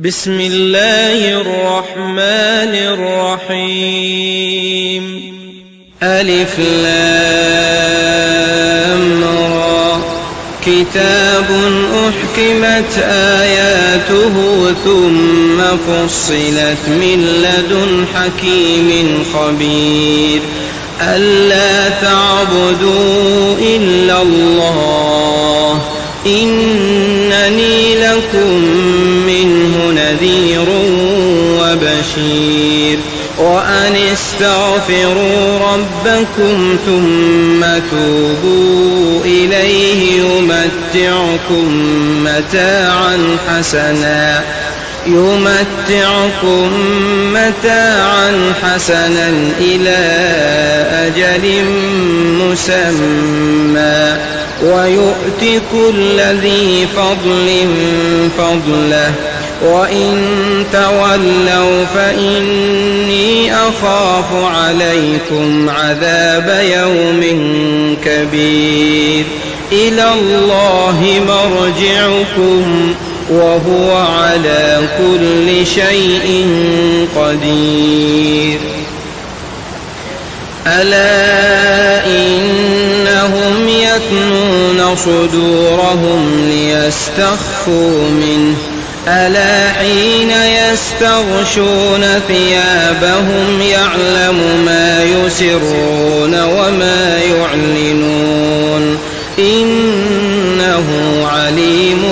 بسم الله الرحمن الرحيم. ألف لام را. كتاب أحكمت آياته ثم فصلت من لدن حكيم خبير. ألا تعبدوا إلا الله إنني لكم منه نذير وبشير. وأن استغفروا ربكم ثم توبوا إليه يمتعكم متاعا حسنا إلى أجل مسمى ويؤت كل ذي فضل فضله. وإن تولوا فإني أخاف عليكم عذاب يوم كبير. إلى الله مرجعكم وهو على كل شيء قدير. ألا إنهم يثنون صدورهم ليستخفوا منه. ألا حين يستغشون ثيابهم يعلم ما يسرون وما يعلنون إنه عليم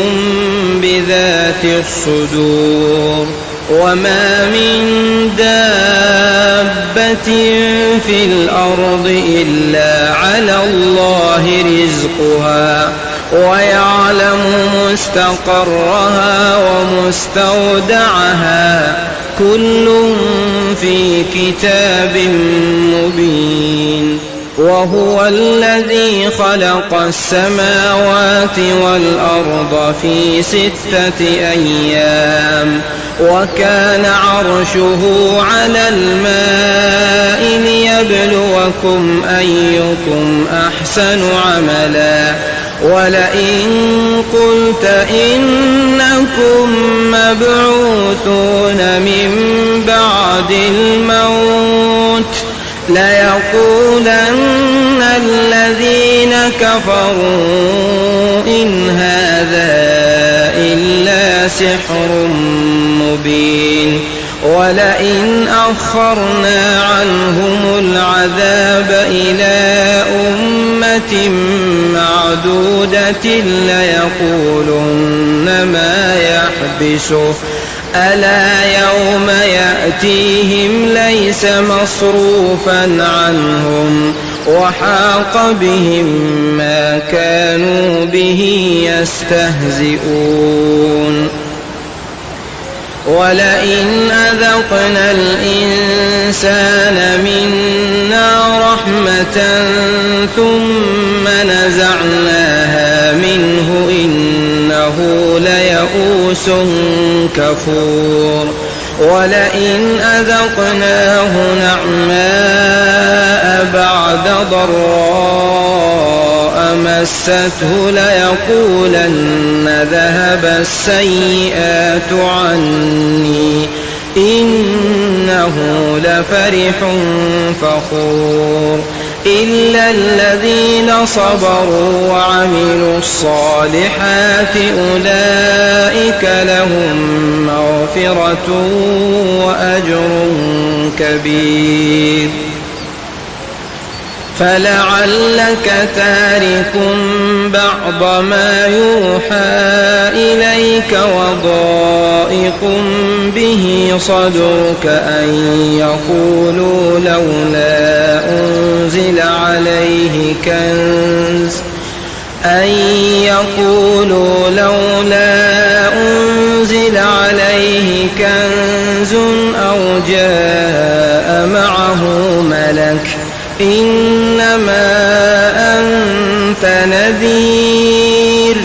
بذات الصدور. وما من دابة في الأرض إلا على الله رزقها ويعلم مستقرها ومستودعها كل في كتاب مبين. وهو الذي خلق السماوات والأرض في 6 أيام وكان عرشه على الماء ليبلوكم أيكم أحسن عملا. ولئن قلت إنكم مبعوثون من بعد الموت ليقولن الذين كفروا إن هذا إلا سحر مبين. ولئن أخرنا عنهم العذاب إلى أمة معدودة ليقولن ما يحبسه. ألا يوم يأتيهم ليس مصروفا عنهم وحاق بهم ما كانوا به يستهزئون. ولئن أذقنا الإنسان منا رحمة ثم نزعناها منه إنه ليئوس كفور. ولئن أذقناه نعماء بعد ضراء مسته ليقولن ذهب السيئات عني إنه لفرح فخور. إلا الذين صبروا وعملوا الصالحات أولئك لهم مغفرة وأجر كبير. فلعلك تارك بعض ما يوحى إليك وضائق به صدرك أن يقولوا لولا أنزل عليه كنز أو جاء معه ملك إنما أنت نذير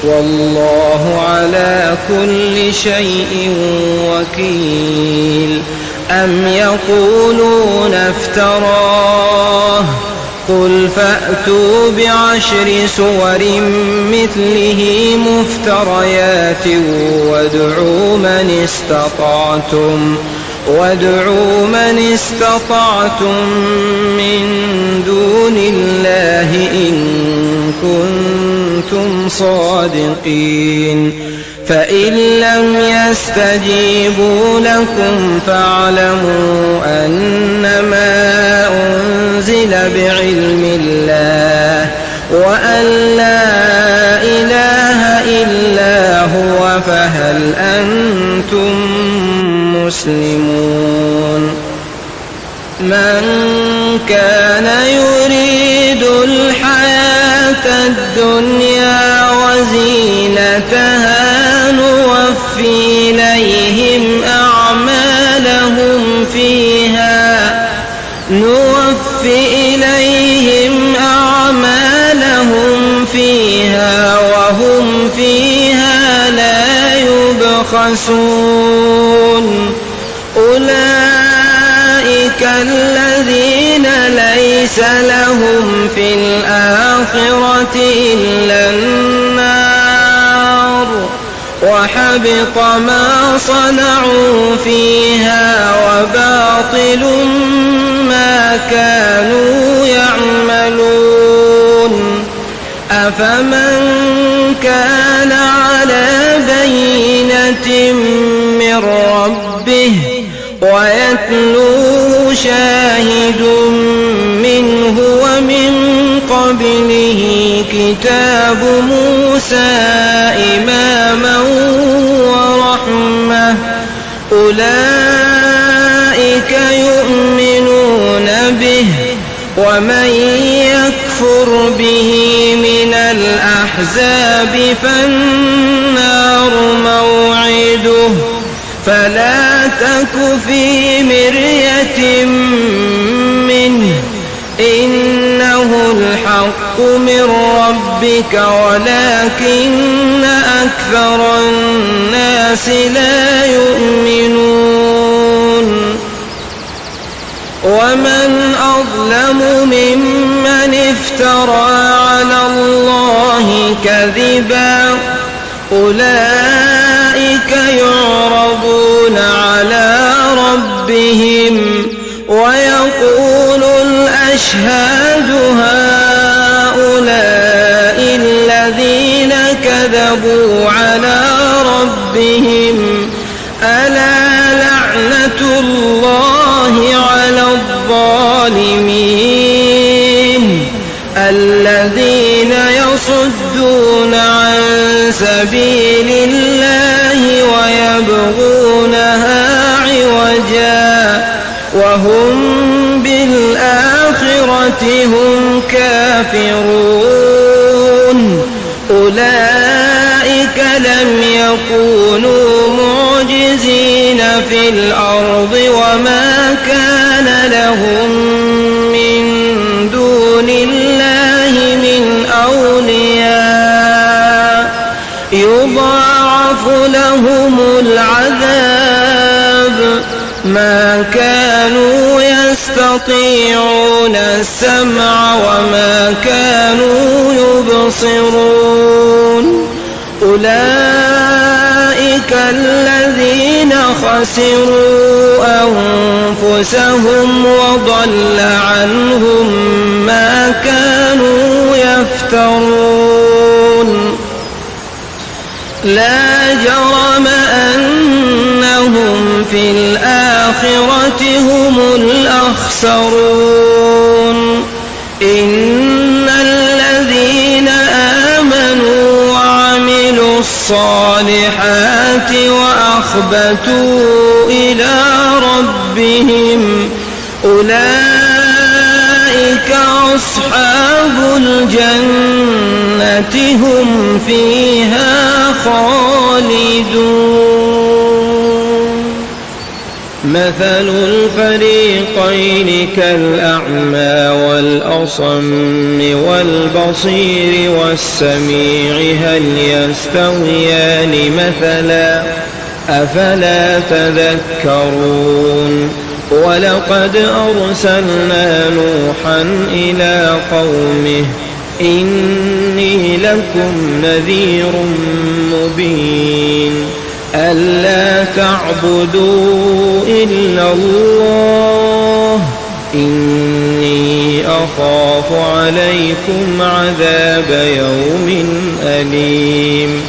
والله على كل شيء وكيل. أم يقولون افتراه قل فأتوا بعشر سور مثله مفتريات وادعوا من استطعتم من دون الله إن كنتم صادقين فإن لم يستجيبوا لكم فاعلموا أنما أنزل بعلم الله وأن لا إله إلا هو فهل أنتم مسلمون من كان يريد الحياة الدنيا وزينتها نوفي إليهم أعمالهم فيها وهم فيها لا يبخسون أولئك الذين ليس لهم في الآخرة إلا النار وحبط ما صنعوا فيها وباطل ما كانوا يعملون أفمن كان على بينة من ربه ويتلوه شاهد منه ومن قبله كتاب موسى إماما ورحمة أولئك يؤمنون به ومن يكفر به من الأحزاب فالنار موعده فلا تك في مرية منه إنه الحق من ربك ولكن أكثر الناس لا يؤمنون ومن أظلم ممن افترى على الله كذبا أولئك يعرضون على ربهم ويقول الأشهاد هؤلاء الذين كذبوا على ربهم ألا لعنة الله على الظالمين الذين يصدون عن سبيل الله ويبغونها عوجا وهم بالآخرة هم كافرون أولئك لم يكونوا معجزين في الأرض وما كان لهم من دون الله من أولياء يضاعف لهم العذاب ما كانوا يستطيعون السمع وما كانوا يبصرون أولئك الذين خسروا أنفسهم وضل عنهم ما كانوا يفترون لا جرم أنهم في الآخرة هم الأخسرون إن الذين آمنوا وعملوا الصالحات وأخبتوا إلى ربهم أولئك أصحاب الجنة هم فيها خالدون مثل الفريقين كالأعمى والأصم والبصير والسميع هل يستويان مثلا أفلا تذكرون ولقد أرسلنا نوحا إلى قومه إني لكم نذير مبين ألا تعبدوا إلا الله إني أخاف عليكم عذاب يوم أليم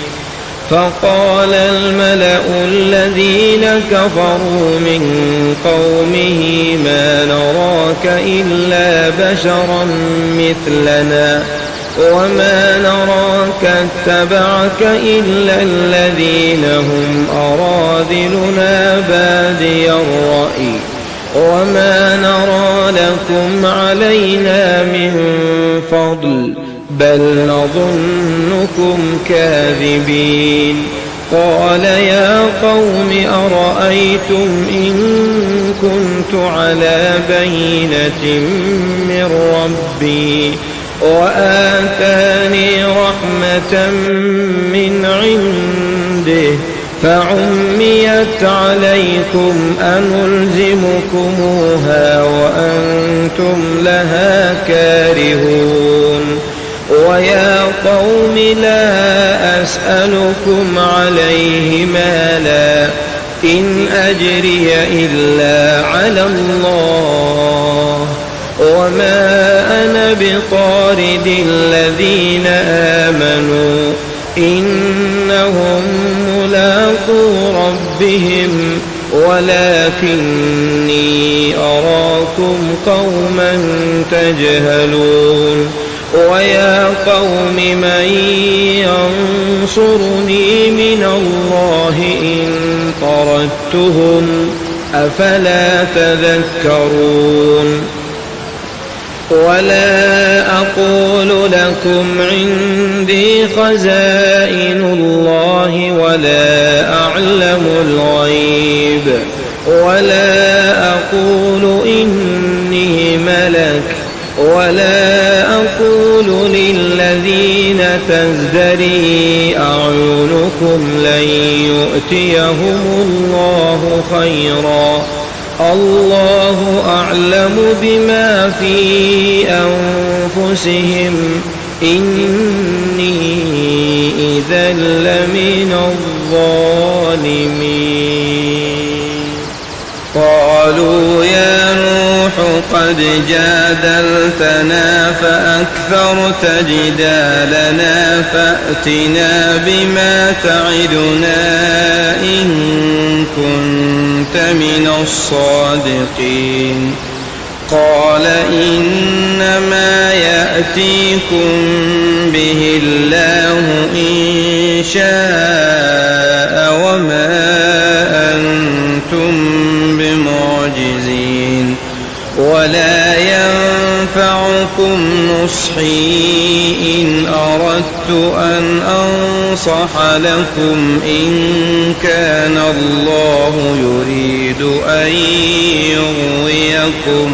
فقال الملأ الذين كفروا من قومه ما نراك إلا بشرا مثلنا وما نراك اتبعك إلا الذين هم أراذلنا بادي الرأي وما نرى لكم علينا من فضل بل نظنكم كاذبين قال يا قوم أرأيتم إن كنت على بينة من ربي وآتاني رحمة من عنده فعميت عليكم أنلزمكموها وأنتم لها كارهون ويا قوم لا أسألكم عليه مالا إن أجري إلا على الله وما أنا بطارد الذين آمنوا إنهم ملاقو ربهم ولكني أراكم قوما تجهلون ويا قوم من ينصرني من الله إن طردتهم أفلا تذكرون ولا أقول لكم عندي خزائن الله ولا أعلم الغيب ولا أقول إني ملك ولا أقول للذين تزدري أعينكم لن يؤتيهم الله خيرا الله أعلم بما في أنفسهم إني إذا لمن الظالمين قالوا يا نوح قد جادلتنا فأكثرت جدالنا فأتنا بما تعدنا إن كنت من الصادقين قال إنما يأتيكم به الله إن شاء وما أنتم بمعجزين ولا ينفعكم نصحي إن أردت أن أنصح لكم إن كان الله يريد أن يغويكم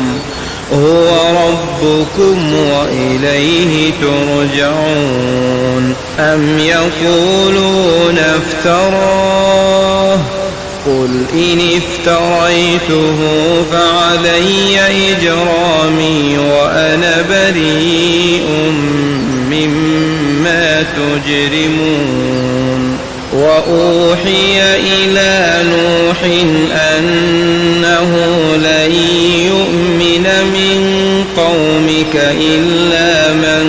هو ربكم وإليه ترجعون أم يقولون افتراه قل إن افتريته فعلي إجرامي وأنا بريء مما تجرمون وأوحي إلى نوح أنه لن يؤمن من قومك إلا من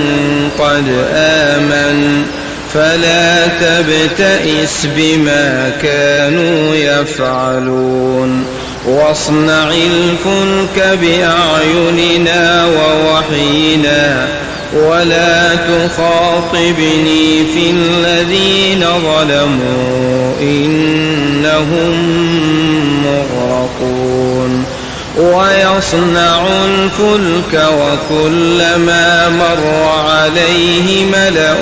قد آمن فلا تبتئس بما كانوا يفعلون واصنع الفلك بأعيننا ووحينا ولا تخاطبني في الذين ظلموا إنهم مغرقون ويصنع الفلك وكلما مر عليه ملأ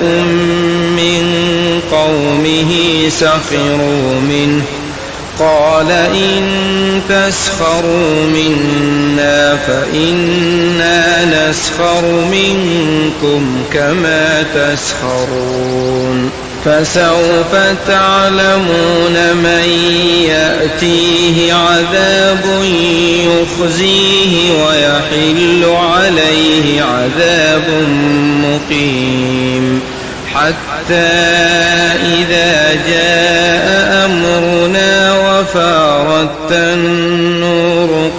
من قومه سخروا منه قال إن تسخروا منا فإنا نسخر منكم كما تسخرون فسوف تعلمون من يأتيه عذاب يخزيه ويحل عليه عذاب مقيم حتى إذا جاء أمرنا وفارت النور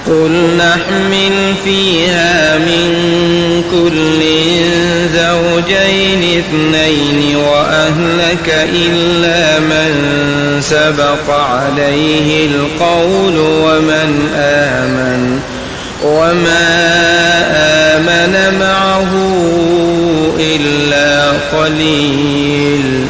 قل نحمل فيها من كل زوجين اثنين وأهلك إلا من سبق عليه القول وما آمن معه إلا قليل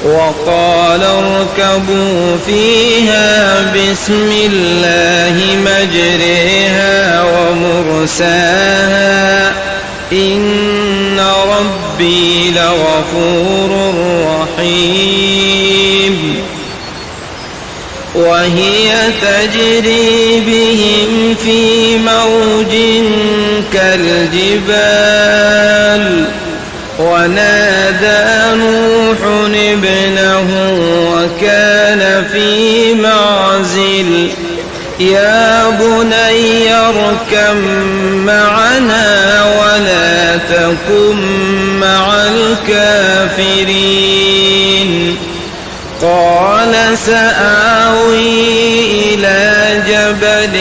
وقال اركبوا فيها بسم الله مجريها ومرساها إن ربي لغفور رحيم وهي تجري بهم في موج كالجبال ونادى نوح ابنه وكان في معزل يا بني اركب معنا ولا تكن مع الكافرين قال سآوي إلى جبل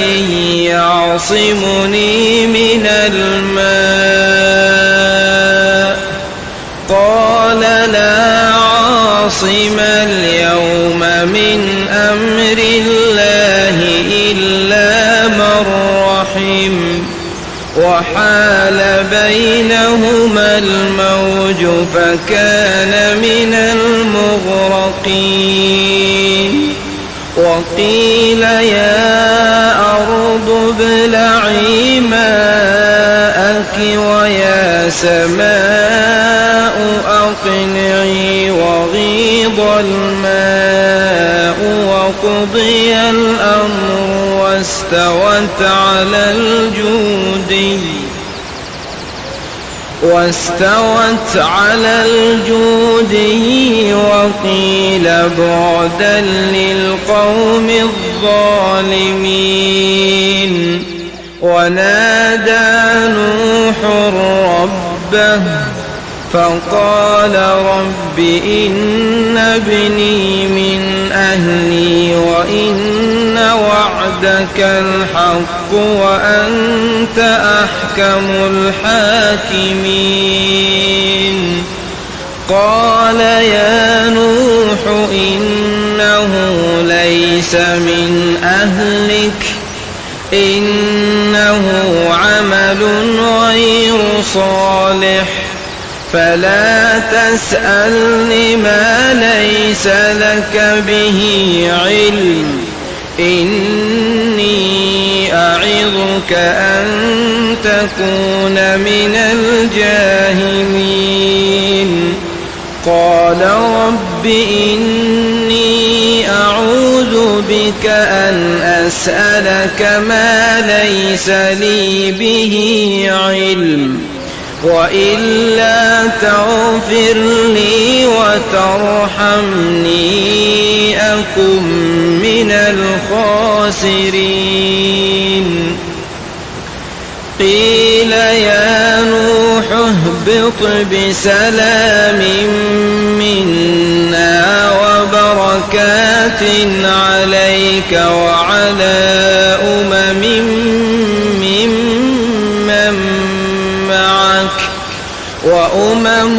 يعصمني من الماء قال لا عاصم اليوم من أمر الله إلا من رحم وحال بينهما الموج فكان من المغرقين وقيل يا أرض ابلعي ماءك ويا سماء أقلعي وغيض الماء وقضي الأمر واستوت على الجودي وقيل بعدا للقوم الظالمين ونادى نوح ربه فقال رب إن ابني من أهلي وإن وعدك الحق وأنت أحكم الحاكمين قال يا نوح إنه ليس من أهلك إنه عمل غير صالح فلا تسألني ما ليس لك به علم إني أعظك أن تكون من الجاهلين قال رب إني أعوذ بك أن أسألك ما ليس لي به علم وإلا تغفر لي وترحمني أكن من الخاسرين قيل يا نوح اهبط بسلام منا وبركات عليك وعلى أمم ممن معك وأمم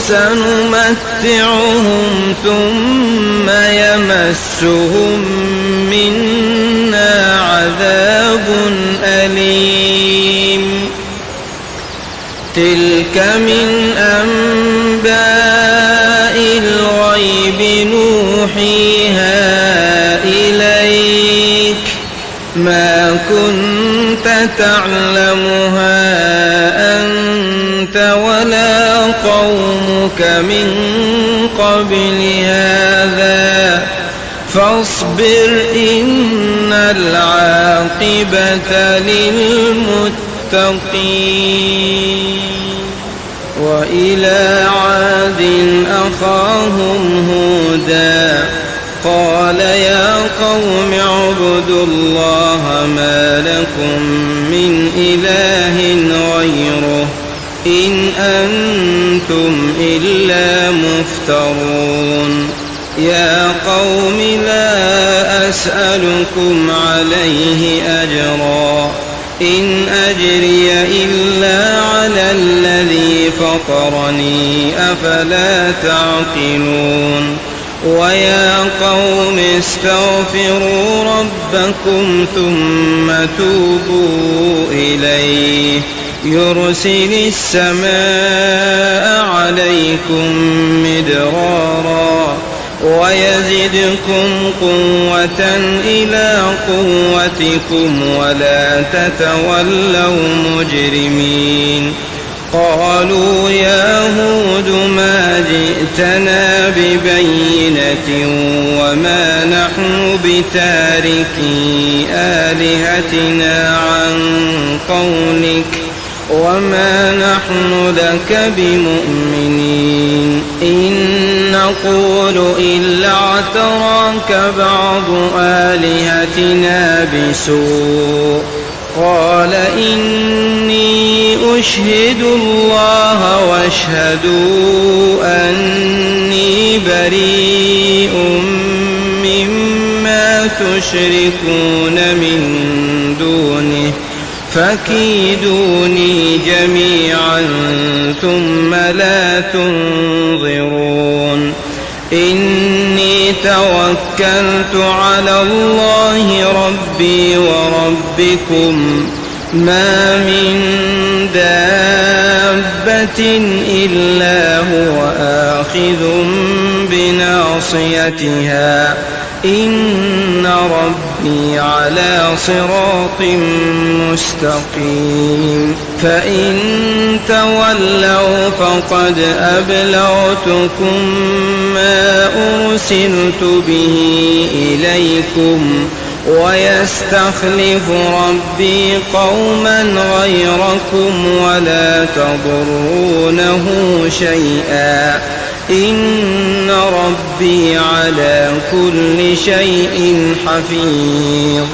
سنمتعهم ثم يمسهم منا عذاب أليم تلك من أنباء الغيب نوحيها إليك ما كنت تعلمها أنت ولا قومك من قبل هذا فاصبر إن العاقبة للمتقين وإلى عاد أخاهم هودا قال يا قوم قوم اعبدوا الله ما لكم من إله غيره إن أنتم إلا مفترون يا قوم لا أسألكم عليه أجرا إن أجري إلا على الذي فطرني أفلا تعقلون ويا قوم استغفروا ربكم ثم توبوا إليه يرسل السماء عليكم مدرارا ويزدكم قوة إلى قوتكم ولا تتولوا مجرمين قالوا يا هود ما جئتنا ببينة وما نحن بتاركي آلهتنا عن قولك وما نحن لك بمؤمنين إن نقول إلا اعتراك بعض آلهتنا بسوء قال إني أشهد الله واشهدوا أني بريء مما تشركون من دونه فكيدوني جميعا ثم لا تنظرون إني توكلت على الله ربي وربكم ما من دابة إلا هو آخذ بناصيتها إن ربي على صراط مستقيم فإن تولوا فقد أبلغتكم ما أرسلت به إليكم ويستخلف ربي قوما غيركم ولا تضرونه شيئا إن ربي على كل شيء حفيظ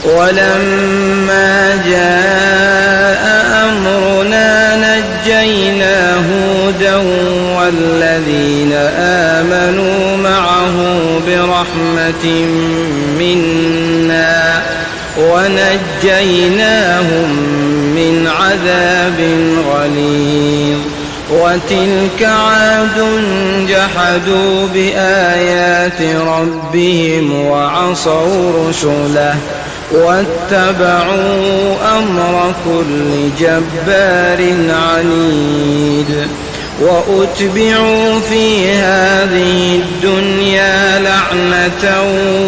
ولما جاء أمرنا نجينا هودا والذين آمنوا معه برحمة منا ونجيناهم من عذاب غليظ وتلك عاد جحدوا بآيات ربهم وعصوا رسله واتبعوا أمر كل جبار عنيد وأتبعوا في هذه الدنيا لعنة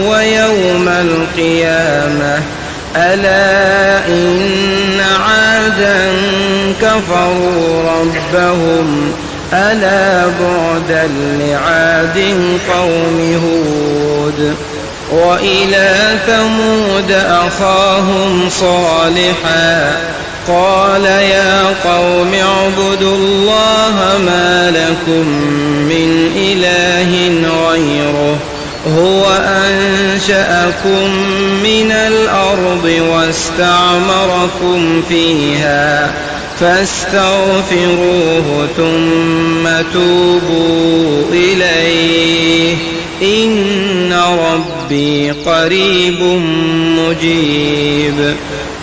ويوم القيامة ألا إن عادا كفروا ربهم ألا بعدا لعاد قوم هود وإلى ثمود أخاهم صالحا قال يا قوم اعبدوا الله ما لكم من إله غيره هو أنشأكم من الأرض واستعمركم فيها فاستغفروه ثم توبوا إليه إن ربي قريب مجيب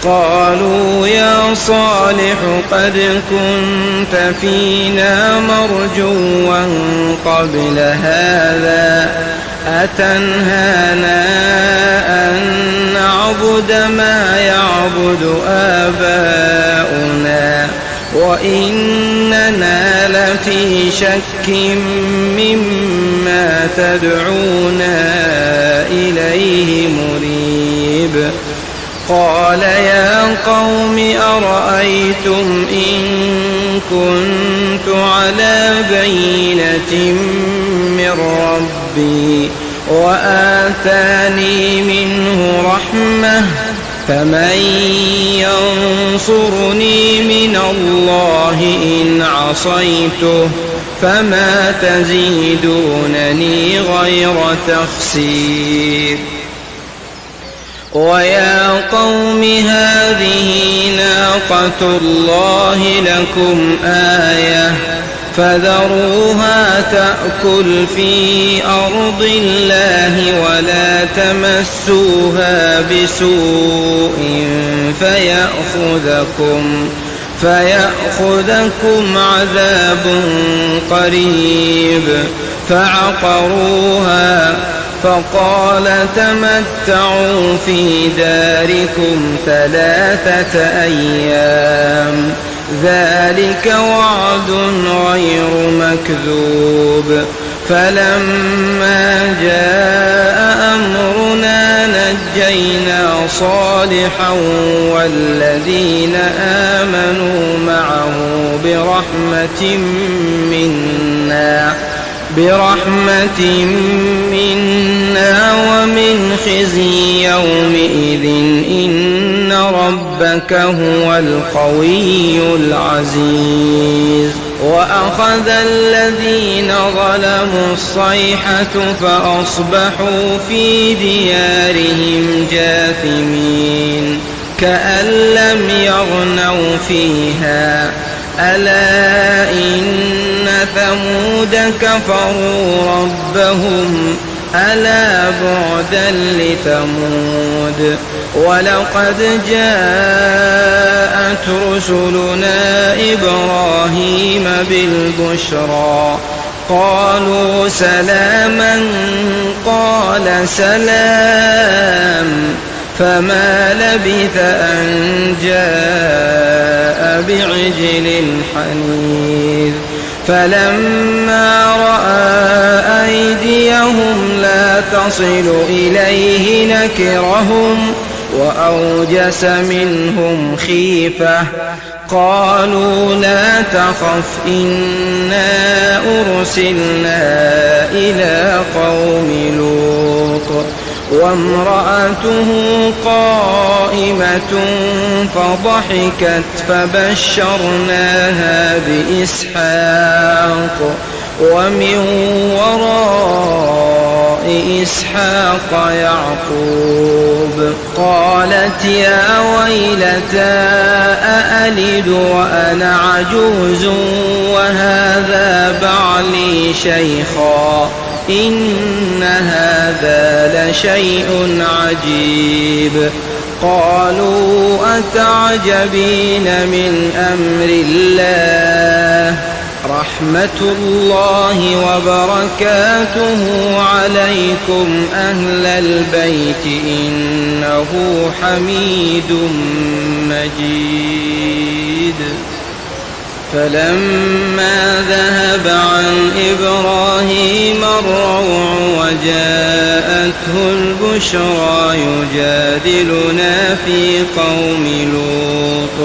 قالوا يا صالح قد كنت فينا مرجوا قبل هذا أتنهانا أن نعبد ما يعبد آباؤنا وإننا لفي شك مما تدعونا إليه مريب قال يا قوم أرأيتم إن كنت على بينة من ربي وآتاني منه رحمة فمن ينصرني من الله إن عصيته فما تزيدونني غير تخسير ويا قوم هذه ناقة الله لكم آية فذروها تأكل في أرض الله ولا تمسوها بسوء فيأخذكم عذاب قريب. فعقروها فقال تمتعوا في داركم 3 أيام ذلك وعد غير مكذوب. فلما جاء أمرنا نجينا صالحا والذين آمنوا معه برحمة منا ومن خزي يومئذ إن ربك هو القوي العزيز. وأخذ الذين ظلموا الصيحة فأصبحوا في ديارهم جاثمين كأن لم يغنوا فيها ألا إن ثمود كفروا ربهم ألا بعدا لثمود. ولقد جاءت رسلنا إبراهيم بالبشرى قالوا سلاما قال سلام فما لبث أن جاء بعجل حنيذ. فلما رأى أيديهم لا تصل إليه نكرهم وأوجس منهم خيفة قالوا لا تخف إنا أرسلنا إلى قوم لوط وامرأته قائمة فضحكت فبشرناها بإسحاق ومن وراء إسحاق يعقوب. قالت يا ويلتى أألد وأنا عجوز وهذا بعلي شيخا إن هذا لشيء عجيب. قالوا أتعجبين من أمر الله رحمة الله وبركاته عليكم أهل البيت إنه حميد مجيد. فلما ذهب عن إبراهيم الروع وجاءته البشرى يجادلنا في قوم لوط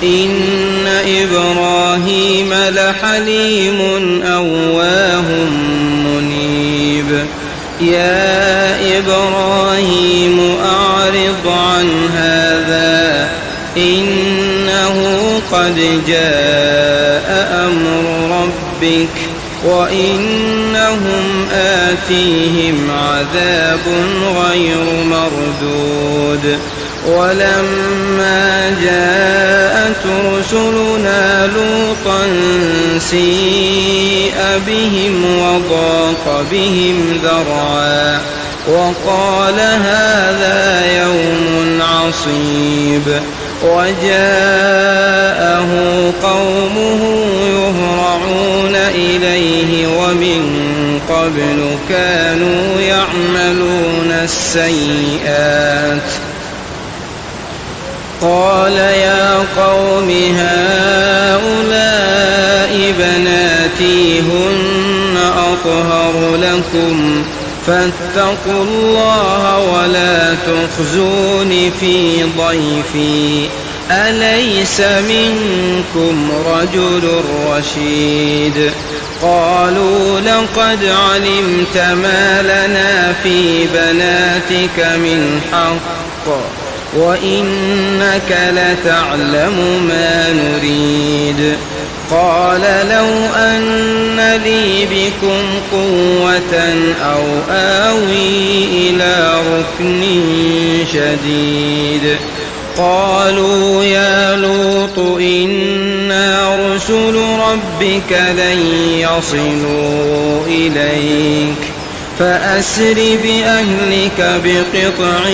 إن إبراهيم لحليم أواه منيب. يا إبراهيم أعرض عن هذا إنه قد جاء أمر ربك وإنهم آتيهم عذاب غير مردود. ولما جاءت رسلنا لوطا سيء بهم وضاق بهم ذرعا وقال هذا يوم عصيب. وجاءه قومه يهرعون إليه ومن قبل كانوا يعملون السيئات. قال يا قوم هؤلاء بناتي هن أطهر لكم فاتقوا الله ولا تخزون في ضيفي أليس منكم رجل رشيد. قالوا لقد علمت ما لنا في بناتك من حق وإنك لتعلم ما نريد قال لو أن لي بكم قوة أو آوي إلى ركن شديد. قالوا يا لوط إنا رسل ربك لن يصلوا إليك فأسر بأهلك بقطع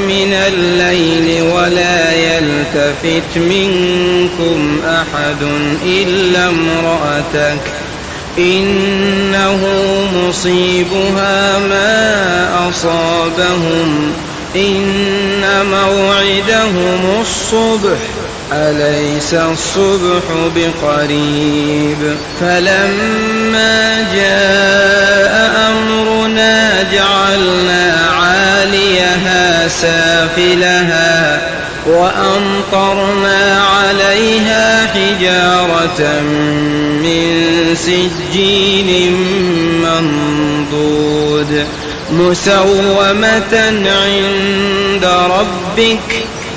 من الليل ولا يلتفت منكم أحد إلا امرأتك إنه مصيبها ما أصابهم إن موعدهم الصبح أليس الصبح بقريب. فلما جاء أمرنا جعلنا عاليها سافلها وأمطرنا عليها حجارة من سجيل منضود مسومة عند ربك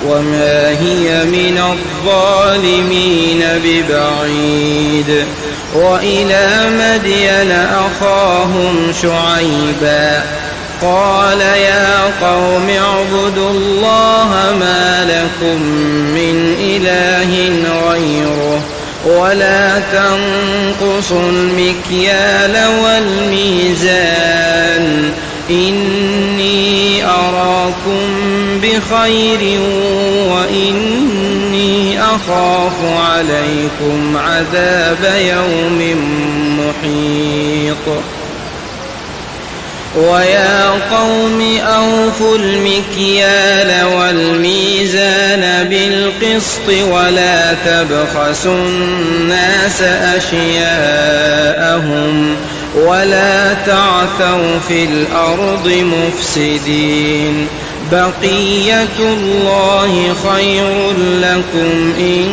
وما هي من الظالمين ببعيد. وإلى مدين أخاهم شعيبا قال يا قوم اعبدوا الله ما لكم من إله غيره ولا تنقصوا المكيال والميزان إني أراكم بخير وإني أخاف عليكم عذاب يوم محيط. ويا قوم أوفوا المكيال والميزان بالقسط ولا تبخسوا الناس أشياءهم ولا تعثوا في الأرض مفسدين. بقية الله خير لكم إن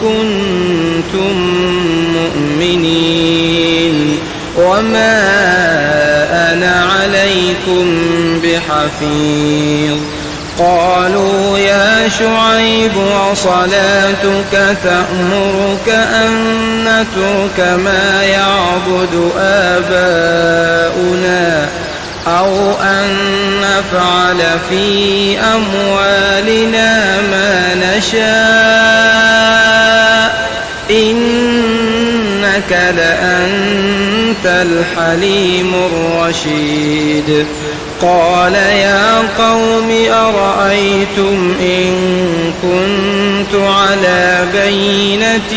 كنتم مؤمنين وما أنا عليكم بحفيظ. قالوا يا شعيب وصلاتك تأمرك أن نترك ما يعبد آباؤنا أو أن نفعل في أموالنا ما نشاء إنك لأنت الحليم الرشيد. قال يا قوم أرأيتم إن كنت على بينة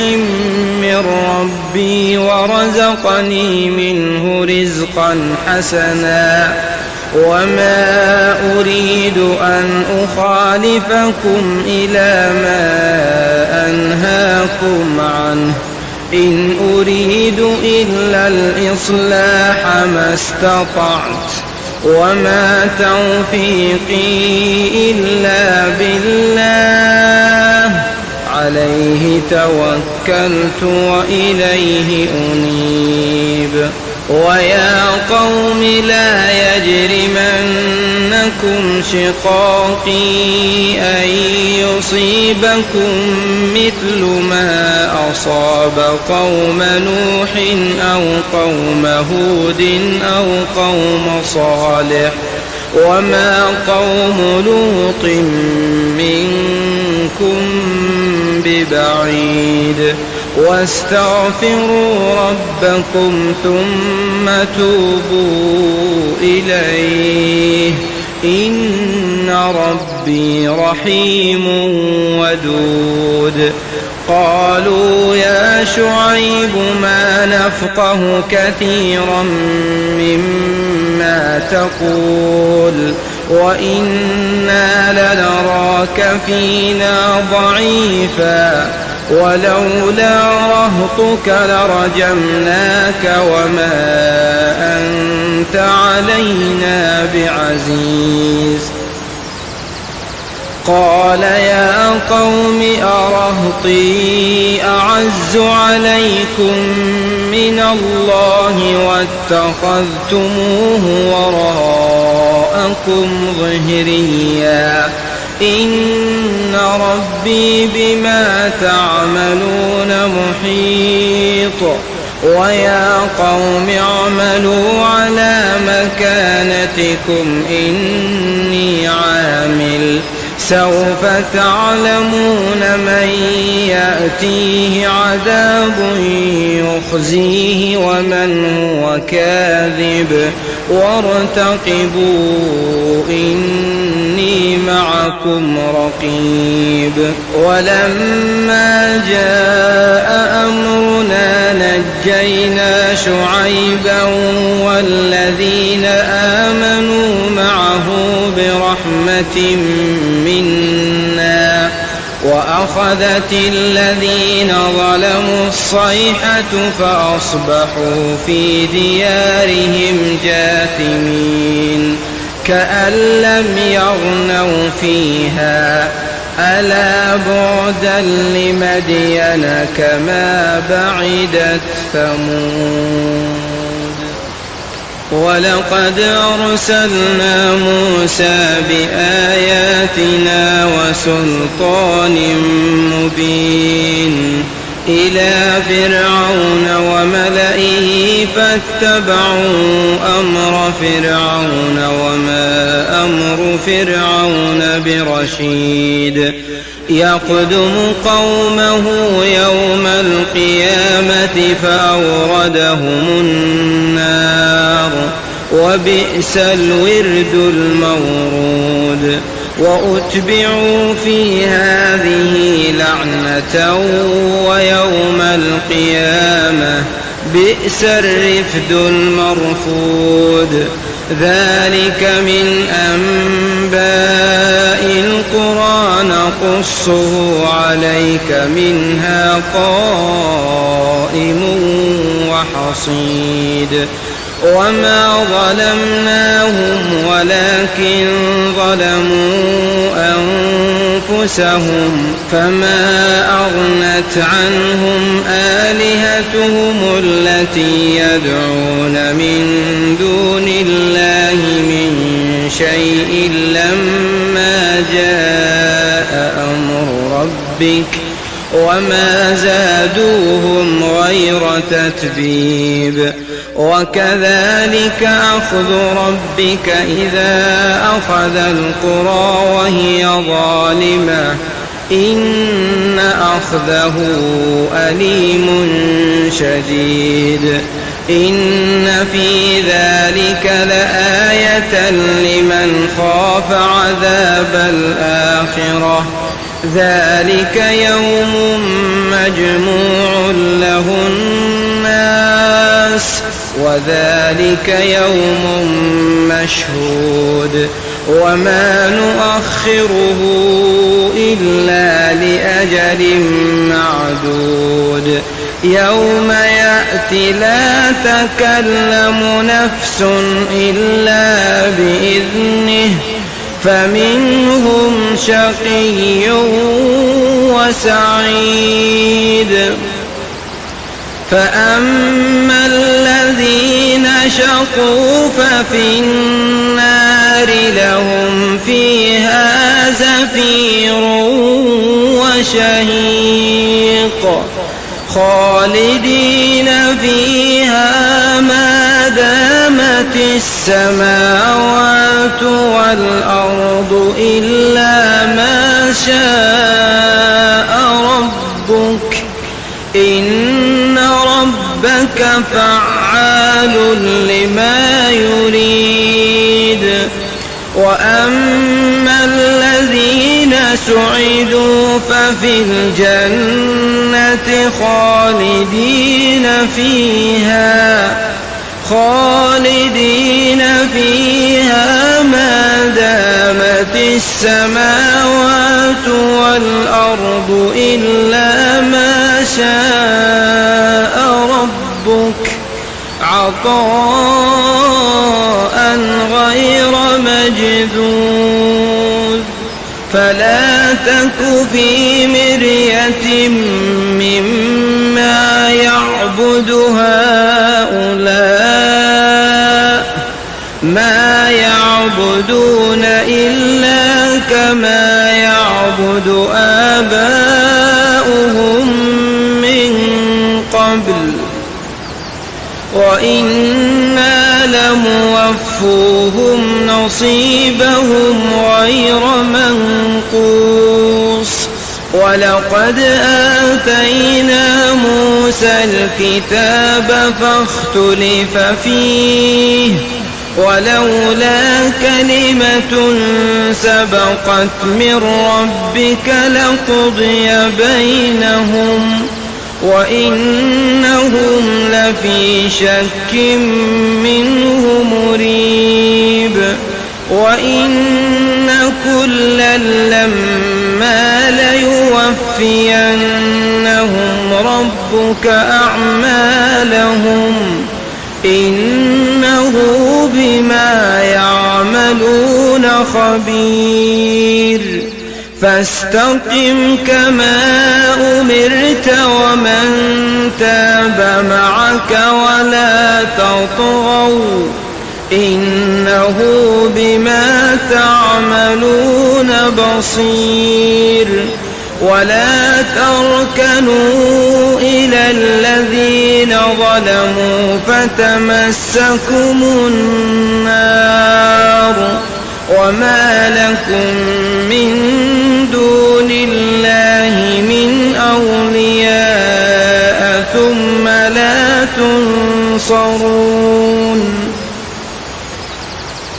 من ربي ورزقني منه رزقا حسنا وما أريد أن أخالفكم إلى ما أنهاكم عنه إن أريد إلا الإصلاح ما استطعت وما توفيقي إلا بالله عليه توكلت وإليه أنيب. ويا قوم لا يجرمنكم شقاقي أن يصيبكم مثل ما أصاب قوم نوح أو قوم هود أو قوم صالح وما قوم لوط منكم ببعيد. واستغفروا ربكم ثم توبوا إليه إن ربي رحيم ودود. قالوا يا شعيب ما نفقه كثيرا مما تقول وإنا لنراك فينا ضعيفا ولولا رهطك لرجمناك وما أنت علينا بعزيز. قال يا قوم أرهطي أعز عليكم من الله واتخذتموه وراءكم ظهريا إن ربي بما تعملون محيط ويا قوم اعملوا على مكانتكم إني عامل سوف تعلمون من يأتيه عذاب يخزيه ومن هو كاذب وارتقبوا إني معكم رقيب ولما جاء أمرنا نجينا شعيبا والذين آمنوا معه برحمة منا وأخذت الذين ظلموا الصيحة فأصبحوا في ديارهم جاثمين كأن لم يغنوا فيها ألا بعدا لمدين كما بعدت ثمود ولقد أرسلنا موسى بآياتنا وسلطان مبين إلى فرعون وملئه فاتبعوا أمر فرعون وما أمر فرعون برشيد يقدم قومه يوم القيامة فأوردهم النار وبئس الورد المورود وأتبعوا في هذه لعنة ويوم القيامة بئس الرفد المرفود ذلك من أنباء القرى نقصه عليك منها قائم وحصيد وما ظلمناهم ولكن ظلموا أنفسهم فما أغنت عنهم آلهتهم التي يدعون من دون الله من شيء لما جاء أمر ربك وما زادوهم غير تتبيب وكذلك أخذ ربك إذا أخذ القرى وهي ظالمة إن أخذه أليم شديد إن في ذلك لآية لمن خاف عذاب الآخرة ذلك يوم مجموع له الناس وذلك يوم مشهود وما نؤخره إلا لأجل معدود يوم يأتي لا تكلم نفس إلا بإذنه فمنهم شقي وسعيد فأما الذين شقوا ففي النار لهم فيها زفير وشهيق خالدين فيها ما دامت السماوات والأرض إلا ما شاء ربك إن ربك فعال لما يريد وأما الذين سعدوا ففي الجنة خالدين فيها ما دامت السماوات والأرض إلا ما شاء ربك عطاء غير مجذوذ فلا تك في مرية مما يعبد هؤلاء ما يعبدون إلا كما يعبد آباؤهم من قبل وإنا لموفوهم نصيبهم غير منقوص ولقد آتينا موسى الكتاب فاختلف فيه ولولا كلمة سبقت من ربك لقضي بينهم وإنهم لفي شك منه مريب وإن كلا لما ليوفينهم ربك أعمالهم إنه بما يعملون خبير فاستقم كما أمرت ومن تاب معك ولا تطغوا إنه بما تعملون بصير ولا تركنوا إلى الذين ظلموا فتمسكم النار وما لكم من دون الله من أولياء ثم لا تنصرون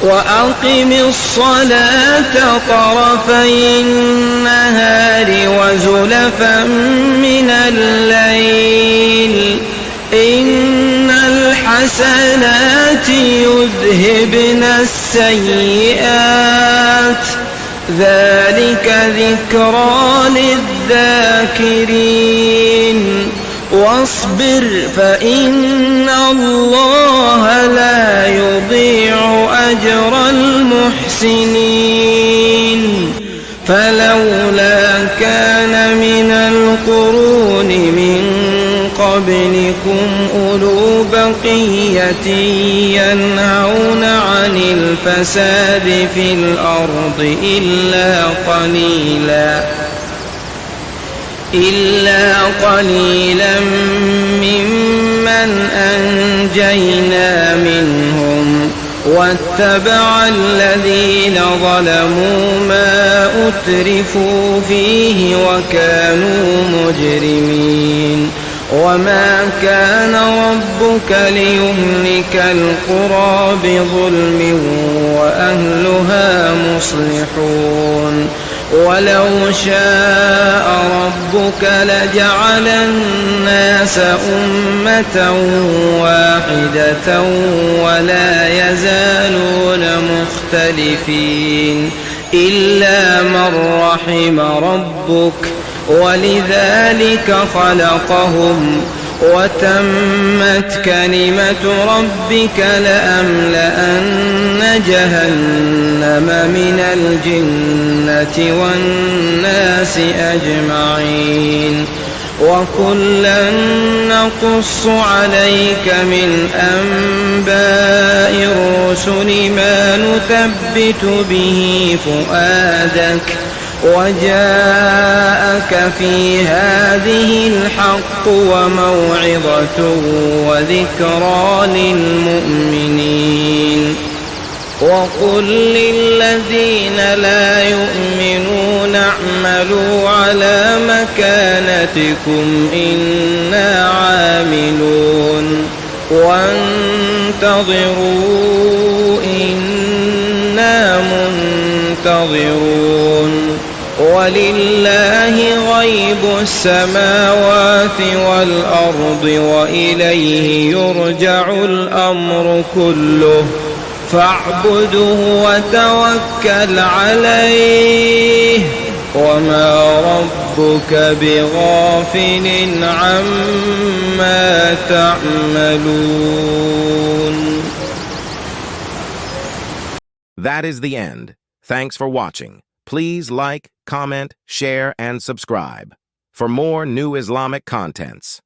وأقم الصلاة طرفي النهار وزلفا من الليل إن الحسنات يذهبن السيئات ذلك ذكرى للذاكرين واصبر فإن الله لا يضيع أجر المحسنين فلولا كان من القرون من قبلكم أولو بقية ينهون عن الفساد في الأرض إلا قليلا ممن أنجينا منهم واتبع الذين ظلموا ما أترفوا فيه وكانوا مجرمين وما كان ربك ليهلك القرى بظلم وأهلها مصلحون ولو شاء ربك لجعل الناس أمة واحدة ولا يزالون مختلفين إلا من رحم ربك ولذلك خلقهم وتمت كلمة ربك لأملأن جهنم من الجنة والناس أجمعين وكلا نقص عليك من أنباء الرسل ما نثبت به فؤادك وجاءك في هذه الحق وموعظة وذكرى للمؤمنين وقل للذين لا يؤمنون اعملوا على مكانتكم إنا عاملون وانتظروا إنا منتظرون ولله غيب السماوات والأرض وإليه يرجع الأمر كله فاعبده وتوكل عليه وما ربك بغافل عما تعملون. That is the end. Thanks for watching. Please like, comment, share, and subscribe for more new Islamic contents.